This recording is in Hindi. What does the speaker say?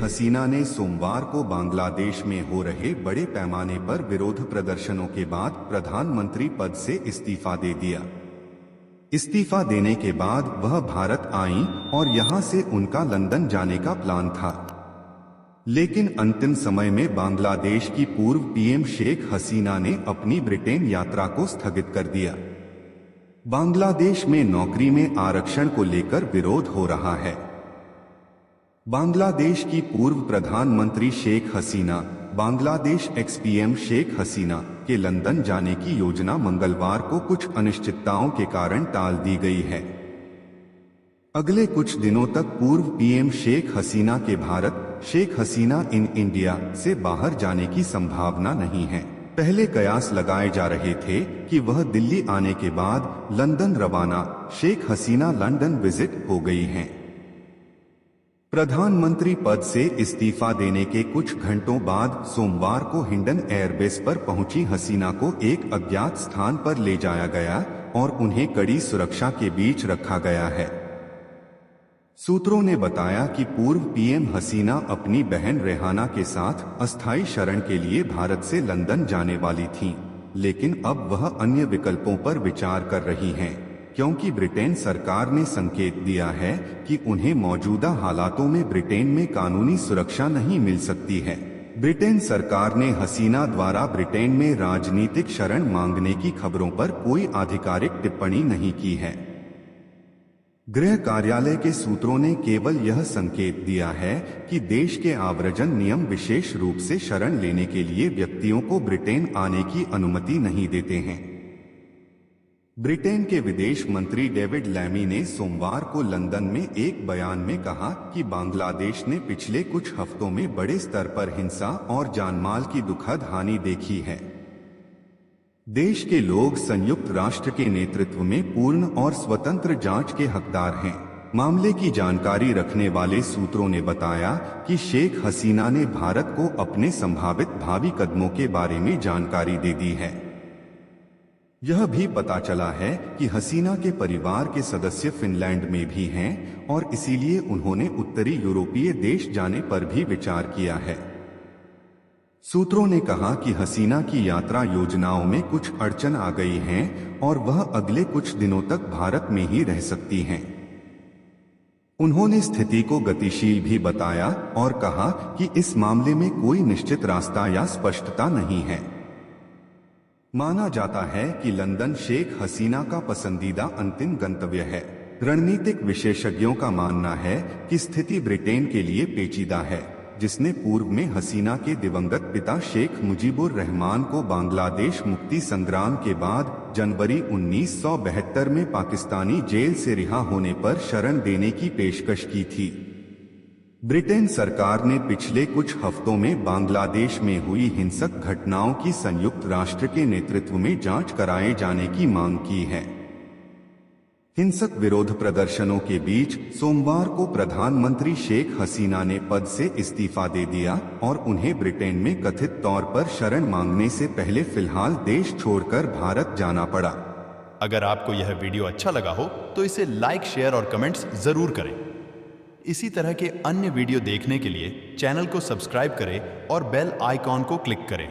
हसीना ने सोमवार को बांग्लादेश में हो रहे बड़े पैमाने पर विरोध प्रदर्शनों के बाद प्रधानमंत्री पद से इस्तीफा दे दिया। इस्तीफा देने के बाद वह भारत आईं और यहां से उनका लंदन जाने का प्लान था, लेकिन अंतिम समय में बांग्लादेश की पूर्व पीएम शेख हसीना ने अपनी ब्रिटेन यात्रा को स्थगित कर दिया। बांग्लादेश में नौकरी में आरक्षण को लेकर विरोध हो रहा है। बांग्लादेश की पूर्व प्रधानमंत्री शेख हसीना, बांग्लादेश एक्स पीएम शेख हसीना के लंदन जाने की योजना मंगलवार को कुछ अनिश्चितताओं के कारण टाल दी गई है। अगले कुछ दिनों तक पूर्व पीएम शेख हसीना के भारत शेख हसीना इन इंडिया से बाहर जाने की संभावना नहीं है। पहले कयास लगाए जा रहे थे कि वह दिल्ली आने के बाद लंदन रवाना। शेख हसीना लंदन विजिट हो गई हैं। प्रधानमंत्री पद से इस्तीफा देने के कुछ घंटों बाद सोमवार को हिंडन एयरबेस पर पहुंची हसीना को एक अज्ञात स्थान पर ले जाया गया और उन्हें कड़ी सुरक्षा के बीच रखा गया है। सूत्रों ने बताया कि पूर्व पीएम हसीना अपनी बहन रेहाना के साथ अस्थायी शरण के लिए भारत से लंदन जाने वाली थीं, लेकिन अब वह अन्य विकल्पों पर विचार कर रही हैं, क्योंकि ब्रिटेन सरकार ने संकेत दिया है कि उन्हें मौजूदा हालातों में ब्रिटेन में कानूनी सुरक्षा नहीं मिल सकती है। ब्रिटेन सरकार ने हसीना द्वारा ब्रिटेन में राजनीतिक शरण मांगने की खबरों पर कोई आधिकारिक टिप्पणी नहीं की है। गृह कार्यालय के सूत्रों ने केवल यह संकेत दिया है कि देश के आव्रजन नियम विशेष रूप से शरण लेने के लिए व्यक्तियों को ब्रिटेन आने की अनुमति नहीं देते हैं। ब्रिटेन के विदेश मंत्री डेविड लैमी ने सोमवार को लंदन में एक बयान में कहा कि बांग्लादेश ने पिछले कुछ हफ्तों में बड़े स्तर पर हिंसा और जानमाल की दुखद हानि देखी है। देश के लोग संयुक्त राष्ट्र के नेतृत्व में पूर्ण और स्वतंत्र जांच के हकदार हैं। मामले की जानकारी रखने वाले सूत्रों ने बताया कि शेख हसीना ने भारत को अपने संभावित भावी कदमों के बारे में जानकारी दे दी है। यह भी पता चला है कि हसीना के परिवार के सदस्य फिनलैंड में भी हैं और इसीलिए उन्होंने उत्तरी यूरोपीय देश जाने पर भी विचार किया है। सूत्रों ने कहा कि हसीना की यात्रा योजनाओं में कुछ अड़चन आ गई हैं और वह अगले कुछ दिनों तक भारत में ही रह सकती हैं। उन्होंने स्थिति को गतिशील भी बताया और कहा कि इस मामले में कोई निश्चित रास्ता या स्पष्टता नहीं है। माना जाता है कि लंदन शेख हसीना का पसंदीदा अंतिम गंतव्य है। रणनीतिक विशेषज्ञों का मानना है कि स्थिति ब्रिटेन के लिए पेचीदा है, जिसने पूर्व में हसीना के दिवंगत पिता शेख मुजीबुर रहमान को बांग्लादेश मुक्ति संग्राम के बाद जनवरी 1972 में पाकिस्तानी जेल से रिहा होने पर शरण देने की पेशकश की थी। ब्रिटेन सरकार ने पिछले कुछ हफ्तों में बांग्लादेश में हुई हिंसक घटनाओं की संयुक्त राष्ट्र के नेतृत्व में जांच कराए जाने की मांग की है। हिंसक विरोध प्रदर्शनों के बीच सोमवार को प्रधानमंत्री शेख हसीना ने पद से इस्तीफा दे दिया और उन्हें ब्रिटेन में कथित तौर पर शरण मांगने से पहले फिलहाल देश छोड़कर भारत जाना पड़ा। अगर आपको यह वीडियो अच्छा लगा हो तो इसे लाइक, शेयर और कमेंट्स जरूर करें। इसी तरह के अन्य वीडियो देखने के लिए चैनल को सब्सक्राइब करें और बेल आइकॉन को क्लिक करें।